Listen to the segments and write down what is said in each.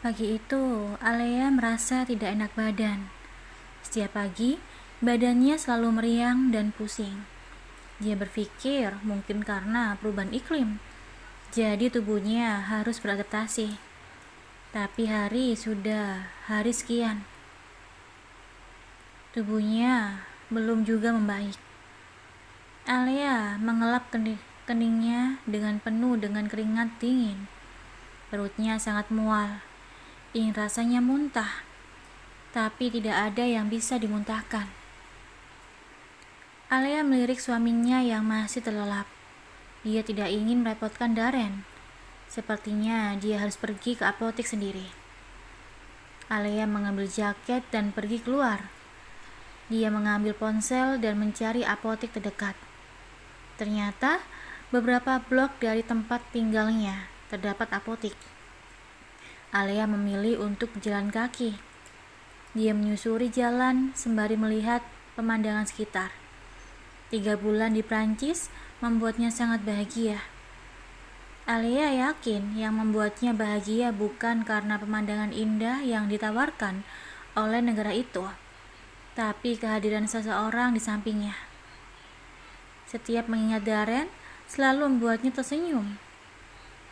Pagi itu, Alea merasa tidak enak badan. Setiap pagi, badannya selalu meriang dan pusing. Dia berpikir mungkin karena perubahan iklim, jadi tubuhnya harus beradaptasi. Tapi sudah hari sekian, tubuhnya belum juga membaik. Alea mengelap keningnya dengan penuh dengan keringat dingin. Perutnya sangat mual, ingin rasanya muntah, tapi tidak ada yang bisa dimuntahkan. Alea melirik suaminya yang masih terlelap. Dia tidak ingin merepotkan Darren. Sepertinya dia harus pergi ke apotek sendiri. Alea mengambil jaket dan pergi keluar. Dia mengambil ponsel dan mencari apotek terdekat. Ternyata beberapa blok dari tempat tinggalnya terdapat apotek. Alea memilih untuk berjalan kaki. Dia menyusuri jalan sembari melihat pemandangan sekitar. 3 bulan di Prancis membuatnya sangat bahagia. Alea yakin yang membuatnya bahagia bukan karena pemandangan indah yang ditawarkan oleh negara itu, tapi kehadiran seseorang di sampingnya. Setiap mengingat Darren, selalu membuatnya tersenyum.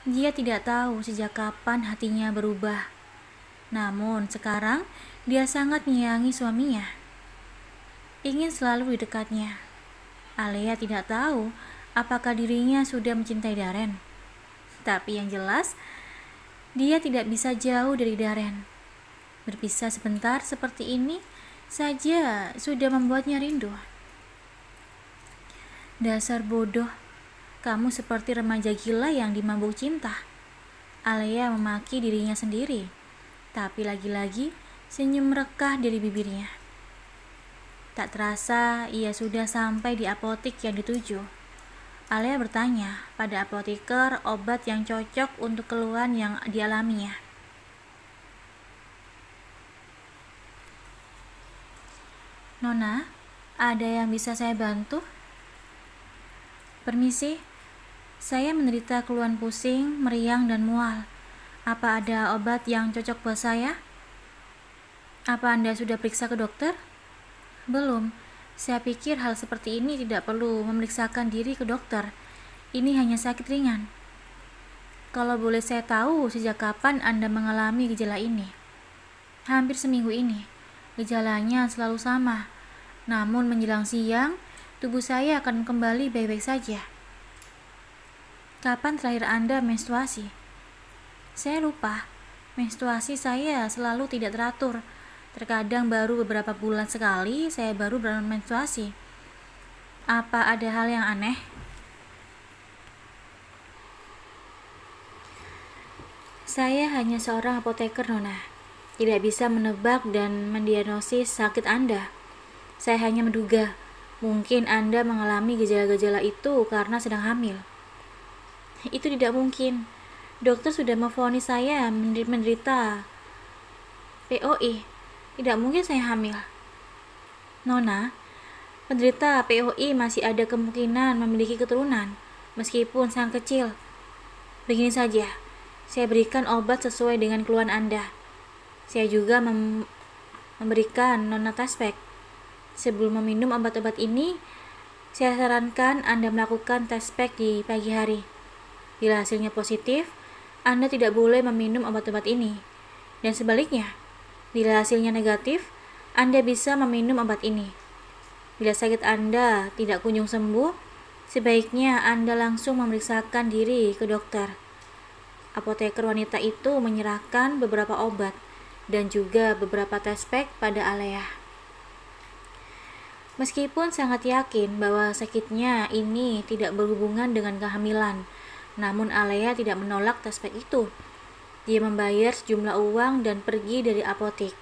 Dia tidak tahu sejak kapan hatinya berubah. Namun sekarang, dia sangat menyayangi suaminya. Ingin selalu di dekatnya. Alea tidak tahu apakah dirinya sudah mencintai Darren. Tapi yang jelas, dia tidak bisa jauh dari Darren. Berpisah sebentar seperti ini saja sudah membuatnya rindu. Dasar bodoh, kamu seperti remaja gila yang dimabuk cinta. Alea memaki dirinya sendiri, tapi lagi-lagi senyum merekah dari bibirnya. Tak terasa ia sudah sampai di apotek yang dituju. Alea bertanya pada apoteker obat yang cocok untuk keluhan yang dialaminya. "Nona, ada yang bisa saya bantu?" "Permisi, saya menderita keluhan pusing, meriang, dan mual. Apa ada obat yang cocok buat saya?" "Apa Anda sudah periksa ke dokter?" "Belum. Saya pikir hal seperti ini tidak perlu memeriksakan diri ke dokter. Ini hanya sakit ringan." "Kalau boleh saya tahu, sejak kapan Anda mengalami gejala ini?" "Hampir seminggu ini. Gejalanya selalu sama. Namun menjelang siang, tubuh saya akan kembali baik-baik saja." "Kapan terakhir Anda menstruasi?" "Saya lupa. Menstruasi saya selalu tidak teratur. Terkadang baru beberapa bulan sekali saya baru bermenstruasi." "Apa ada hal yang aneh?" "Saya hanya seorang apoteker, Nona. Tidak bisa menebak dan mendiagnosis sakit Anda. Saya hanya menduga, mungkin Anda mengalami gejala-gejala itu karena sedang hamil." "Itu tidak mungkin. Dokter sudah memvonis saya menderita POI. Tidak mungkin saya hamil." "Nona, penderita POI masih ada kemungkinan memiliki keturunan, meskipun sangat kecil. Begini saja, saya berikan obat sesuai dengan keluhan Anda. Saya juga memberikan Nona Tespek. Sebelum meminum obat-obat ini, saya sarankan Anda melakukan Tespek di pagi hari. Bila hasilnya positif, Anda tidak boleh meminum obat-obat ini. Dan sebaliknya, bila hasilnya negatif, Anda bisa meminum obat ini. Bila sakit Anda tidak kunjung sembuh, sebaiknya Anda langsung memeriksakan diri ke dokter." Apoteker wanita itu menyerahkan beberapa obat dan juga beberapa tespek pada Alea. Meskipun sangat yakin bahwa sakitnya ini tidak berhubungan dengan kehamilan, namun Alea tidak menolak tespek itu. Dia membayar sejumlah uang dan pergi dari apotek.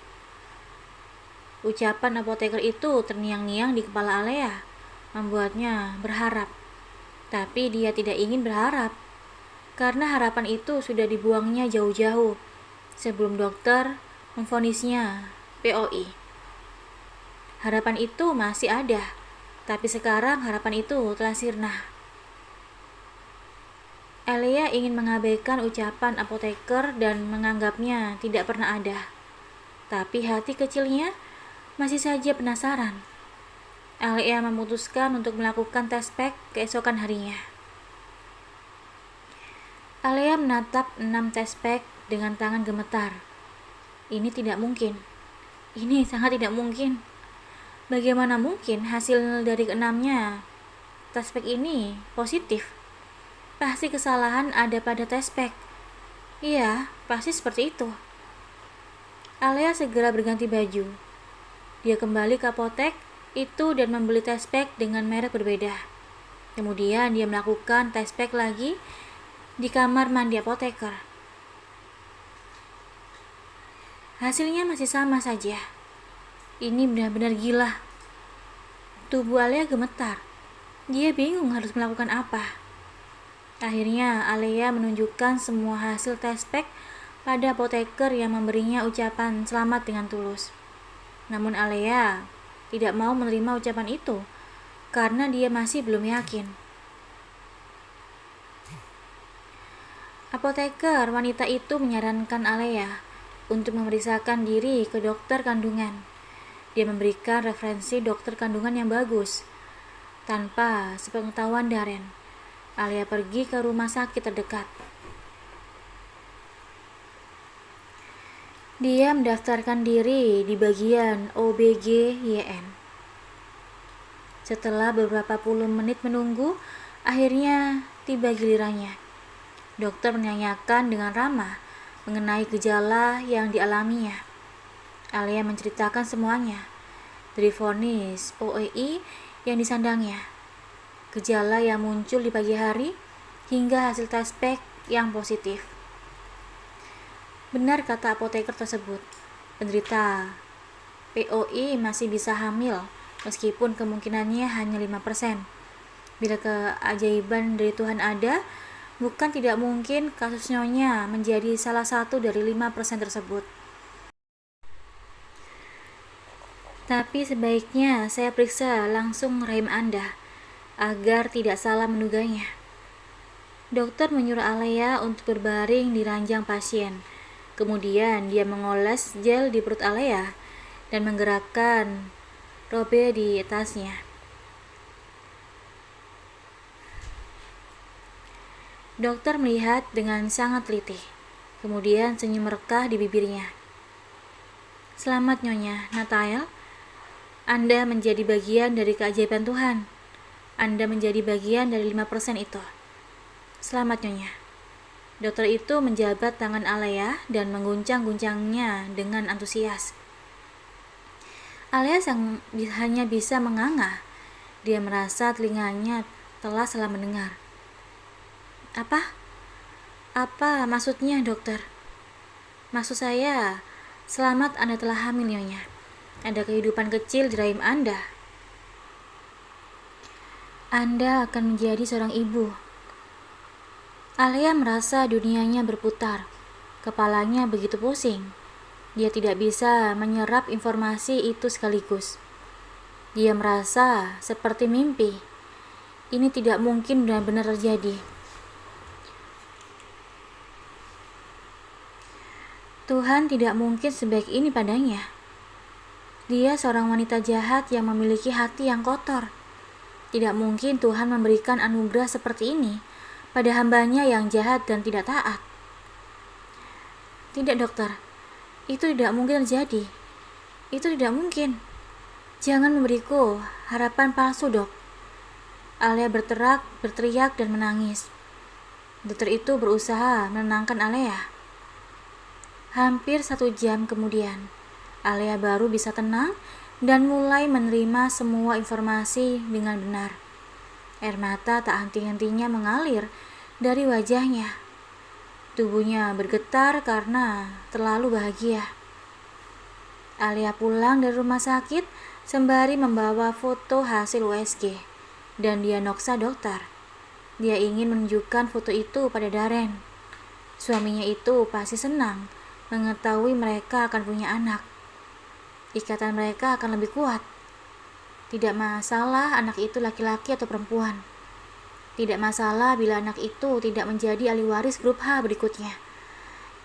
Ucapan apoteker itu terngiang-ngiang di kepala Alea, membuatnya berharap. Tapi dia tidak ingin berharap, karena harapan itu sudah dibuangnya jauh-jauh sebelum dokter memvonisnya POI. Harapan itu masih ada, tapi sekarang harapan itu telah sirna. Alia ingin mengabaikan ucapan apoteker dan menganggapnya tidak pernah ada. Tapi hati kecilnya masih saja penasaran. Alia memutuskan untuk melakukan tes pack keesokan harinya. Alia menatap 6 tes pack dengan tangan gemetar. Ini tidak mungkin. Ini sangat tidak mungkin. Bagaimana mungkin hasil dari keenamnya tes pack ini positif? Pasti kesalahan ada pada tes pack. Iya, pasti seperti itu. Alia segera berganti baju. Dia kembali ke apotek itu dan membeli tes pack dengan merek berbeda. Kemudian dia melakukan tes pack lagi di kamar mandi apoteker. Hasilnya masih sama saja. Ini benar-benar gila. Tubuh Alia gemetar. Dia bingung harus melakukan apa. Akhirnya Alia menunjukkan semua hasil tes pack pada apoteker yang memberinya ucapan selamat dengan tulus. Namun Alia tidak mau menerima ucapan itu karena dia masih belum yakin. Apoteker wanita itu menyarankan Alia untuk memeriksakan diri ke dokter kandungan. Dia memberikan referensi dokter kandungan yang bagus. Tanpa sepengetahuan Darren, Alia pergi ke rumah sakit terdekat. Dia mendaftarkan diri di bagian OBGYN. Setelah beberapa puluh menit menunggu, akhirnya tiba gilirannya. Dokter menanyakan dengan ramah mengenai gejala yang dialaminya. Alia menceritakan semuanya, dari vonis OEI yang disandangnya, gejala yang muncul di pagi hari, hingga hasil tes pack yang positif. Benar kata apoteker tersebut, penderita POI masih bisa hamil, meskipun kemungkinannya hanya 5%. Bila keajaiban dari Tuhan ada, bukan tidak mungkin kasus Nyonya menjadi salah satu dari 5% tersebut. Tapi sebaiknya saya periksa langsung rahim Anda, agar tidak salah menduganya. Dokter menyuruh Alia untuk berbaring di ranjang pasien. Kemudian dia mengoles gel di perut Alia dan menggerakkan robe di tasnya. Dokter melihat dengan sangat teliti, kemudian senyum merekah di bibirnya. Selamat Nyonya Natael, Anda menjadi bagian dari keajaiban Tuhan. Anda menjadi bagian dari 5% itu. Selamat Nyonya. Dokter itu menjabat tangan Alia dan mengguncang-guncangnya dengan antusias. Alia hanya bisa menganga. Dia merasa telinganya telah salah mendengar. Apa maksudnya, dokter? Maksud saya, selamat Anda telah hamil, Nyonya. Ada kehidupan kecil di rahim Anda. Anda akan menjadi seorang ibu. Alia merasa dunianya berputar. Kepalanya begitu pusing. Dia tidak bisa menyerap informasi itu sekaligus. Dia merasa seperti mimpi. Ini tidak mungkin benar-benar terjadi. Tuhan tidak mungkin sebaik ini padanya. Dia seorang wanita jahat yang memiliki hati yang kotor. Tidak mungkin Tuhan memberikan anugerah seperti ini pada hambanya yang jahat dan tidak taat. Tidak, dokter. Itu tidak mungkin terjadi. Itu tidak mungkin. Jangan memberiku harapan palsu, dok. Alia berteriak dan menangis. Dokter itu berusaha menenangkan Alia. Hampir 1 jam kemudian, Alia baru bisa tenang dan mulai menerima semua informasi dengan benar. Air mata tak henti-hentinya mengalir dari wajahnya. Tubuhnya bergetar karena terlalu bahagia. Alia pulang dari rumah sakit sembari membawa foto hasil USG dan diagnosa dokter. Dia ingin menunjukkan foto itu pada Darren. Suaminya itu pasti senang mengetahui mereka akan punya anak. Ikatan mereka akan lebih kuat. Tidak masalah anak itu laki-laki atau perempuan. Tidak masalah bila anak itu tidak menjadi ahli waris grup H berikutnya.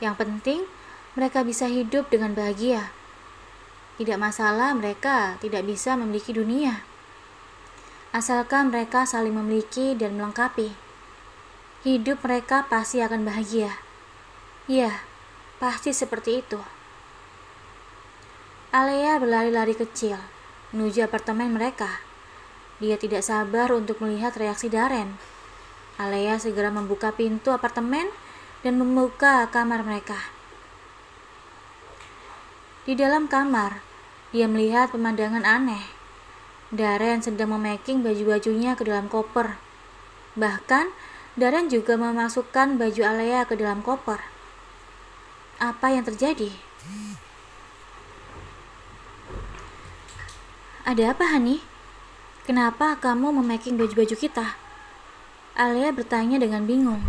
Yang penting, mereka bisa hidup dengan bahagia. Tidak masalah mereka tidak bisa memiliki dunia. Asalkan mereka saling memiliki dan melengkapi. Hidup mereka pasti akan bahagia. Ya, pasti seperti itu. Alea berlari-lari kecil menuju apartemen mereka. Dia tidak sabar untuk melihat reaksi Darren. Alea segera membuka pintu apartemen dan membuka kamar mereka. Di dalam kamar, dia melihat pemandangan aneh. Darren sedang memaking baju-bajunya ke dalam koper. Bahkan, Darren juga memasukkan baju Alea ke dalam koper. Apa yang terjadi? Ada apa, Hani? Kenapa kamu memaking baju-baju kita? Alea bertanya dengan bingung.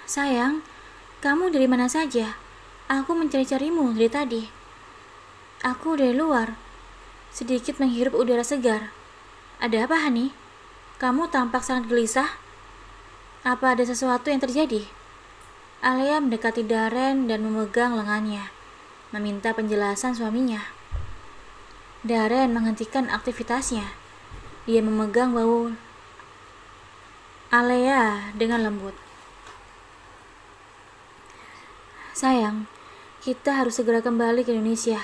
Sayang, kamu dari mana saja? Aku mencari-carimu dari tadi. Aku dari luar, sedikit menghirup udara segar. Ada apa, Hani? Kamu tampak sangat gelisah. Apa ada sesuatu yang terjadi? Alea mendekati Darren dan memegang lengannya, meminta penjelasan suaminya. Darren menghentikan aktivitasnya. Dia memegang bahu Alea dengan lembut. Sayang, kita harus segera kembali ke Indonesia.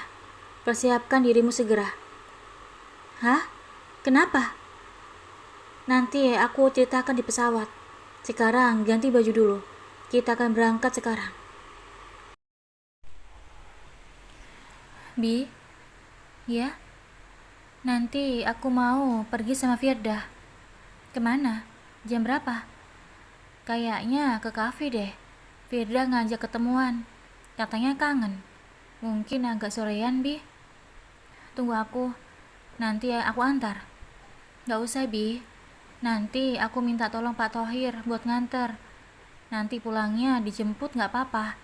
Persiapkan dirimu segera. Hah? Kenapa? Nanti aku ceritakan di pesawat. Sekarang ganti baju dulu. Kita akan berangkat sekarang. Bi? Ya? Nanti aku mau pergi sama Firda. Kemana? Jam berapa? Kayaknya ke kafe deh. Firda ngajak ketemuan. Katanya kangen. Mungkin agak sorean, Bi. Tunggu aku. Nanti aku antar. Gak usah, Bi. Nanti aku minta tolong Pak Thohir buat nganter. Nanti pulangnya dijemput gak apa-apa.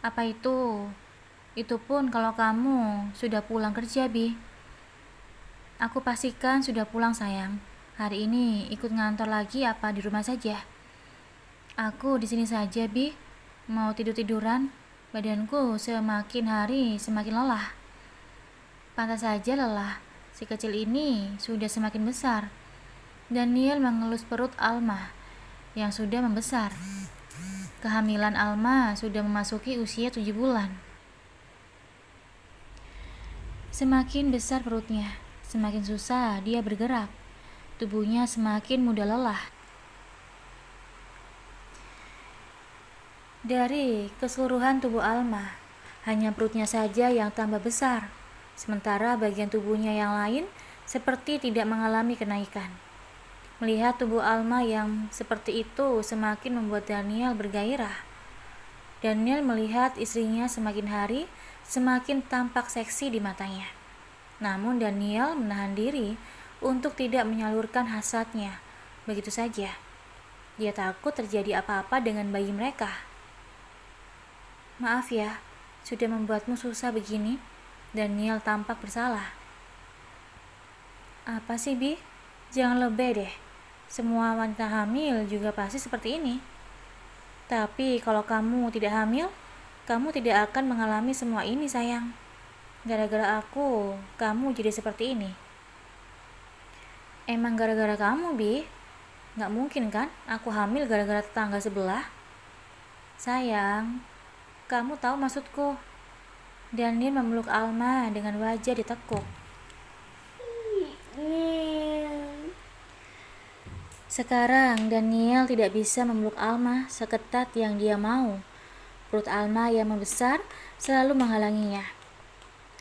Apa itu? Itu pun kalau kamu sudah pulang kerja, Bi. Aku pastikan sudah pulang, sayang. Hari ini ikut ngantor lagi apa di rumah saja? Aku di sini saja, Bi. Mau tidur-tiduran. Badanku semakin hari semakin lelah. Pantas saja lelah. Si kecil ini sudah semakin besar. Daniel mengelus perut Alma yang sudah membesar. Kehamilan Alma sudah memasuki usia 7 bulan. Semakin besar perutnya, semakin susah dia bergerak. Tubuhnya semakin mudah lelah. Dari keseluruhan tubuh Alma, hanya perutnya saja yang tambah besar, sementara bagian tubuhnya yang lain seperti tidak mengalami kenaikan. Melihat tubuh Alma yang seperti itu semakin membuat Daniel bergairah. Daniel melihat istrinya semakin hari semakin tampak seksi di matanya. Namun Daniel menahan diri untuk tidak menyalurkan hasratnya begitu saja. Dia takut terjadi apa-apa dengan bayi mereka. Maaf ya, sudah membuatmu susah begini. Daniel tampak bersalah. Apa sih, Bi? Jangan lebay deh. Semua wanita hamil juga pasti seperti ini. Tapi kalau kamu tidak hamil, kamu tidak akan mengalami semua ini, sayang. Gara-gara aku, kamu jadi seperti ini. Emang gara-gara kamu, Bi? Gak mungkin kan aku hamil gara-gara tetangga sebelah? Sayang, kamu tahu maksudku. Daniel memeluk Alma dengan wajah ditekuk. Sekarang Daniel tidak bisa memeluk Alma seketat yang dia mau. Perut Alma yang membesar selalu menghalanginya.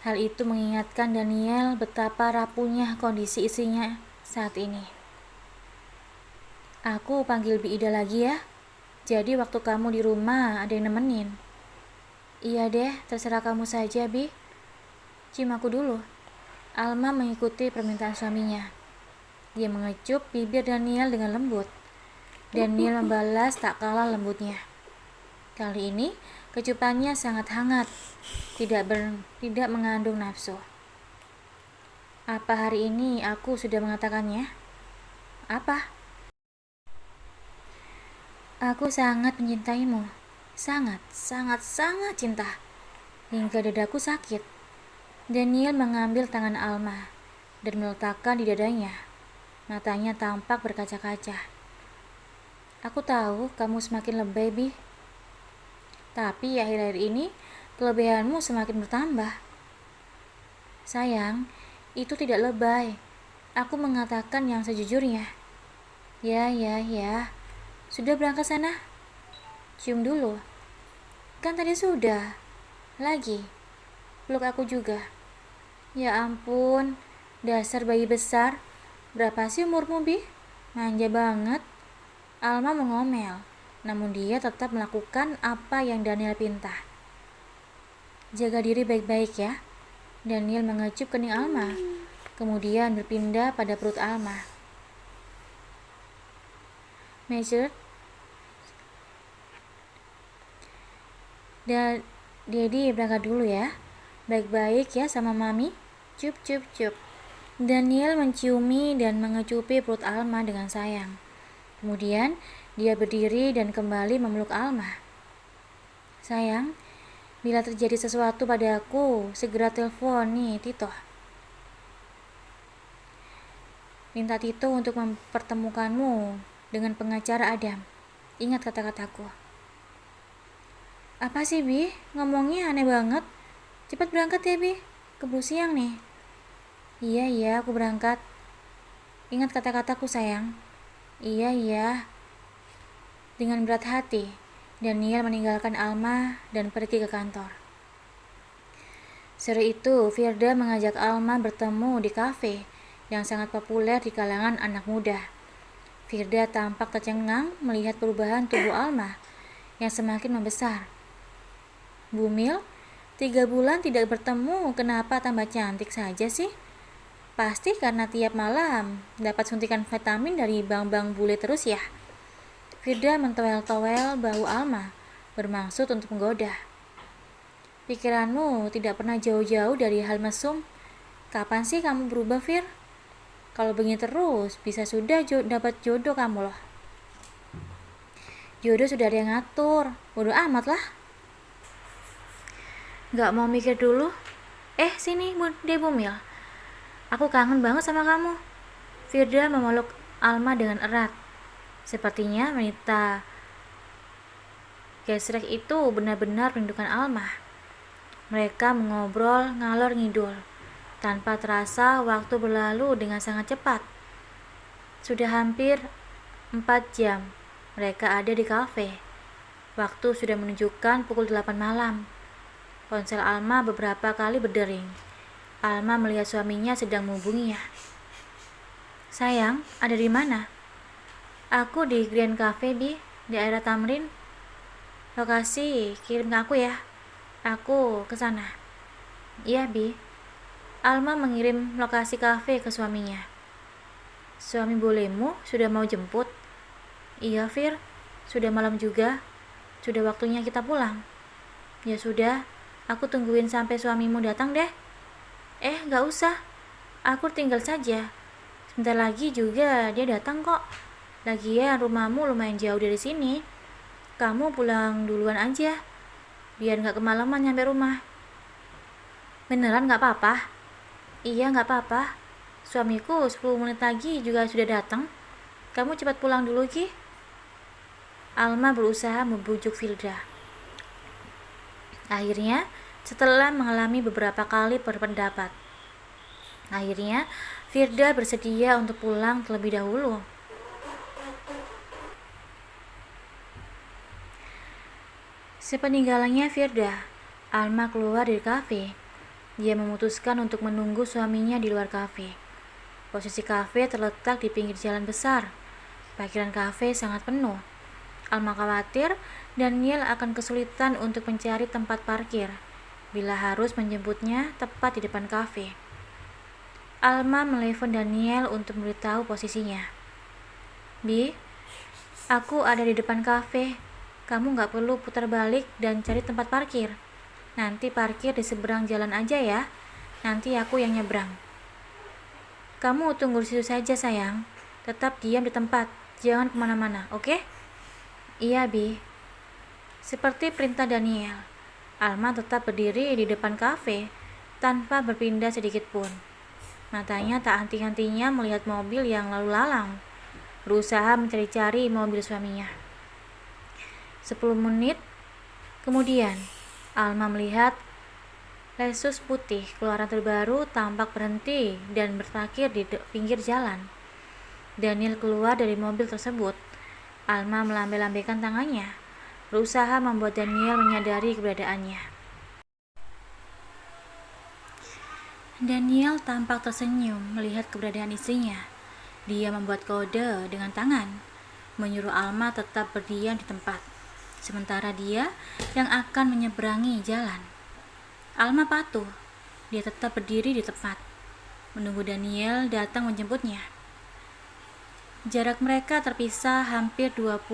Hal itu mengingatkan Daniel betapa rapuhnya kondisi istrinya saat ini. Aku panggil Bi Ida lagi ya. Jadi waktu kamu di rumah ada yang nemenin. Iya deh, terserah kamu saja, Bi. Cium aku dulu. Alma mengikuti permintaan suaminya. Dia mengecup bibir Daniel dengan lembut. Daniel membalas tak kalah lembutnya. Kali ini kecupannya sangat hangat, tidak mengandung nafsu. Apa hari ini aku sudah mengatakannya? Apa? Aku sangat mencintaimu. Sangat, sangat, sangat cinta. Hingga dadaku sakit. Daniel mengambil tangan Alma dan meletakkan di dadanya. Matanya tampak berkaca-kaca. Aku tahu kamu semakin lebay, Bi. Tapi akhir-akhir ini kelebihanmu semakin bertambah. Sayang, itu tidak lebay. Aku mengatakan yang sejujurnya. Ya, ya, ya. Sudah berangkat sana? Cium dulu. Kan tadi sudah. Lagi. Peluk aku juga. Ya ampun, dasar bayi besar. Berapa sih umurmu, Bi? Manja banget. Alma mengomel, namun dia tetap melakukan apa yang Daniel pinta. Jaga diri baik-baik ya. Daniel mengecup kening Alma, kemudian berpindah pada perut Alma. Measured. Dan Daddy berangkat dulu ya. Baik-baik ya sama Mami. Cup, cup, cup. Daniel menciumi dan mengecupi perut Alma dengan sayang. Kemudian dia berdiri dan kembali memeluk Alma. Sayang, bila terjadi sesuatu padaku, segera telepon nih Tito. Minta Tito untuk mempertemukanmu dengan pengacara Adam. Ingat kata-kataku. Apa sih, Bi? Ngomongnya aneh banget. Cepat berangkat ya, Bi. Keburu siang nih. Iya, aku berangkat. Ingat kata-kataku, sayang. Iya. Dengan berat hati, Daniel meninggalkan Alma dan pergi ke kantor. Sore itu, Firda mengajak Alma bertemu di kafe yang sangat populer di kalangan anak muda. Firda tampak tercengang melihat perubahan tubuh Alma yang semakin membesar. Bumil, 3 bulan tidak bertemu, kenapa tambah cantik saja sih? Pasti karena tiap malam dapat suntikan vitamin dari bang-bang bule terus ya. Firda mentowel-towel bahu Alma, bermaksud untuk menggoda. Pikiranmu tidak pernah jauh-jauh dari hal mesum. Kapan sih kamu berubah, Fir? Kalau begini terus, bisa sudah dapat jodoh kamu loh. Jodoh sudah ada yang ngatur, bodoh amat lah. Gak mau mikir dulu? Sini, Bumil. Aku kangen banget sama kamu. Firda memeluk Alma dengan erat. Sepertinya wanita gesrek itu benar-benar merindukan Alma. Mereka mengobrol ngalor ngidul. Tanpa terasa waktu berlalu dengan sangat cepat. Sudah hampir 4 jam mereka ada di kafe. Waktu sudah menunjukkan pukul 8 malam. Ponsel Alma beberapa kali berdering. Alma melihat suaminya sedang menghubunginya. Sayang, ada di mana? Aku di Grand Cafe, Bi, di daerah Tamrin. Lokasi kirim ke aku ya. Aku ke sana. Iya, Bi. Alma mengirim lokasi kafe ke suaminya. Suami bolehmu sudah mau jemput? Iya, Fir. Sudah malam juga. Sudah waktunya kita pulang. Ya sudah, aku tungguin sampai suamimu datang deh. Gak usah. Aku tinggal saja. Sebentar lagi juga dia datang kok. Lagian rumahmu lumayan jauh dari sini. Kamu pulang duluan aja. Biar gak kemalaman nyampe rumah. Beneran gak apa-apa? Iya, gak apa-apa. Suamiku 10 menit lagi juga sudah datang. Kamu cepat pulang dulu, Ki. Alma berusaha membujuk Firda. Akhirnya, setelah mengalami beberapa kali berpendapat, Firda bersedia untuk pulang terlebih dahulu. Sepeninggalannya Firda, Alma keluar dari kafe. Dia memutuskan untuk menunggu suaminya di luar kafe. Posisi kafe terletak di pinggir jalan besar. Parkiran kafe sangat penuh. Alma khawatir Daniel akan kesulitan untuk mencari tempat parkir bila harus menjemputnya tepat di depan kafe. Alma menelepon Daniel untuk memberitahu posisinya. Bi, aku ada di depan kafe. Kamu gak perlu putar balik dan cari tempat parkir. Nanti parkir di seberang jalan aja ya. Nanti aku yang nyebrang. Kamu tunggu di situ saja sayang. Tetap diam di tempat. Jangan kemana-mana, oke? Iya, Bi. Seperti perintah Daniel, Alma tetap berdiri di depan kafe tanpa berpindah sedikit pun. Matanya tak henti-hentinya melihat mobil yang lalu lalang, berusaha mencari-cari mobil suaminya. 10 menit kemudian, Alma melihat Lexus putih keluaran terbaru tampak berhenti dan berparkir di pinggir jalan. Daniel keluar dari mobil tersebut. Alma melambai-lambaikan tangannya, berusaha membuat Daniel menyadari keberadaannya. Daniel tampak tersenyum melihat keberadaan istrinya. Dia membuat kode dengan tangan, menyuruh Alma tetap berdiam di tempat, sementara dia yang akan menyeberangi jalan. Alma patuh. Dia tetap berdiri di tempat, menunggu Daniel datang menjemputnya. Jarak mereka terpisah hampir 50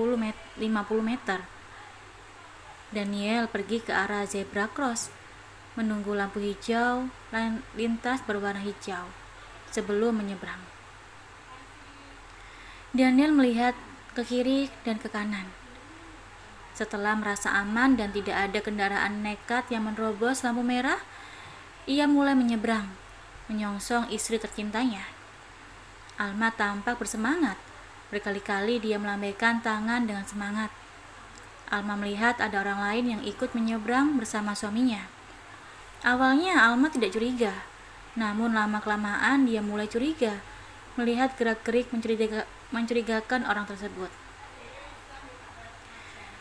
meter. Daniel pergi ke arah zebra cross, menunggu lampu hijau lintas berwarna hijau sebelum menyeberang. Daniel melihat ke kiri dan ke kanan. Setelah merasa aman dan tidak ada kendaraan nekat yang menerobos lampu merah, ia mulai menyeberang, menyongsong istri tercintanya. Alma tampak bersemangat. Berkali-kali dia melambaikan tangan dengan semangat. Alma melihat ada orang lain yang ikut menyeberang bersama suaminya. Awalnya Alma tidak curiga, namun lama-kelamaan dia mulai curiga melihat gerak-gerik mencurigakan orang tersebut.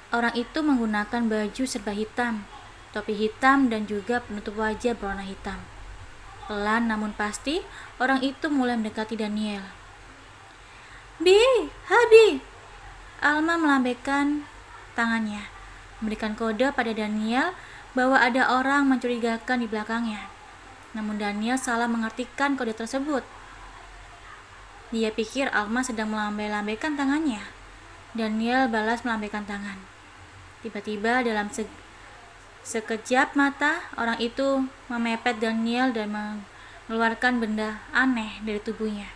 Orang itu menggunakan baju serba hitam, topi hitam dan juga penutup wajah berwarna hitam. Pelan namun pasti, orang itu mulai mendekati Daniel. "Bi, Habi!" Alma melambaikan tangannya, memberikan kode pada Daniel bahwa ada orang mencurigakan di belakangnya. Namun Daniel salah mengartikan kode tersebut. Dia pikir Alma sedang melambai-lambaikan tangannya. Daniel balas melambaikan tangan. Tiba-tiba dalam sekejap mata, orang itu memepet Daniel dan mengeluarkan benda aneh dari tubuhnya.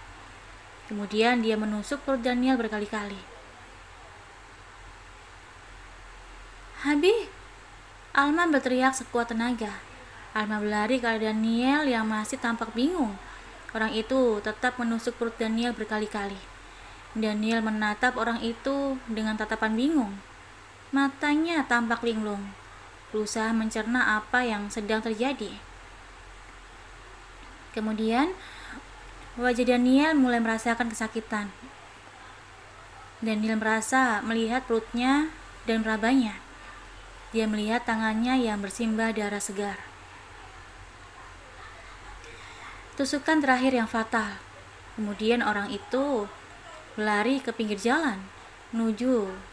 Kemudian dia menusuk perut Daniel berkali-kali. "Habi!" Alma berteriak sekuat tenaga. Alma berlari ke arah Daniel yang masih tampak bingung. Orang itu tetap menusuk perut Daniel berkali-kali. Daniel menatap orang itu dengan tatapan bingung. Matanya tampak linglung, berusaha mencerna apa yang sedang terjadi. Kemudian, wajah Daniel mulai merasakan kesakitan. Daniel merasa melihat perutnya dan merabanya. Dia melihat tangannya yang bersimbah darah segar. Tusukan terakhir yang fatal. Kemudian orang itu berlari ke pinggir jalan, menuju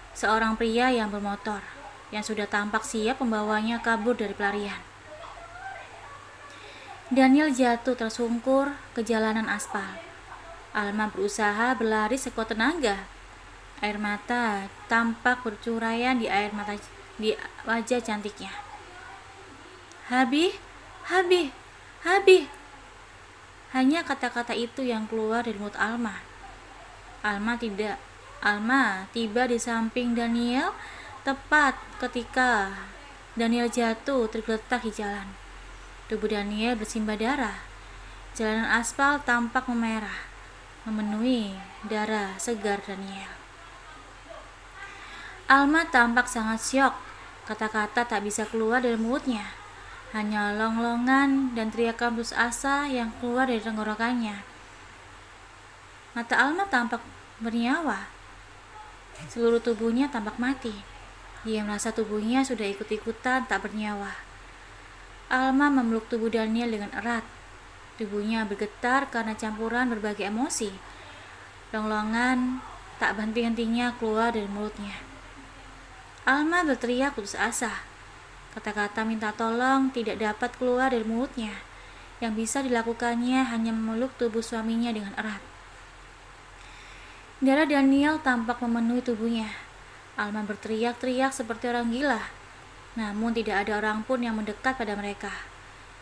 seorang pria yang bermotor, yang sudah tampak siap membawanya kabur dari pelarian. Daniel jatuh tersungkur ke jalanan aspal. Alma berusaha berlari sekuat tenaga. Air mata tampak bercurayan di wajah cantiknya. "Habi, Habi, Habi!" Hanya kata-kata itu yang keluar dari mulut Alma. Alma tiba di samping Daniel tepat ketika Daniel jatuh tergeletak di jalan. Tubuh Daniel bersimbah darah. Jalanan aspal tampak memerah, memenuhi darah segar Daniel. Alma tampak sangat syok. Kata-kata tak bisa keluar dari mulutnya. Hanya long-longan dan teriakan putus asa yang keluar dari tenggorokannya. Mata Alma tampak bernyawa. Seluruh tubuhnya tampak mati. Dia merasa tubuhnya sudah ikut-ikutan tak bernyawa. Alma memeluk tubuh Daniel dengan erat. Tubuhnya bergetar karena campuran berbagai emosi. Longlongan tak berhenti-hentinya keluar dari mulutnya. Alma berteriak putus asa. Kata-kata minta tolong tidak dapat keluar dari mulutnya. Yang bisa dilakukannya hanya memeluk tubuh suaminya dengan erat. Darah Daniel tampak memenuhi tubuhnya. Alma berteriak-teriak seperti orang gila. Namun tidak ada orang pun yang mendekat pada mereka.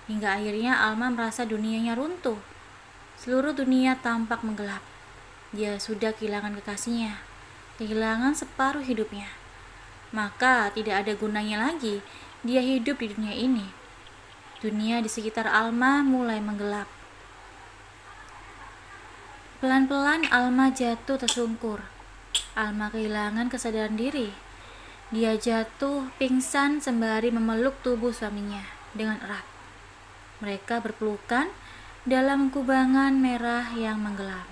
Hingga akhirnya Alma merasa dunianya runtuh. Seluruh dunia tampak menggelap. Dia sudah kehilangan kekasihnya. kehilangan separuh hidupnya. Maka tidak ada gunanya lagi dia hidup di dunia ini. Dunia di sekitar Alma mulai menggelap. Pelan-pelan Alma jatuh tersungkur. Alma kehilangan kesadaran diri. Dia jatuh pingsan sembari memeluk tubuh suaminya dengan erat. Mereka berpelukan dalam kubangan merah yang menggelam.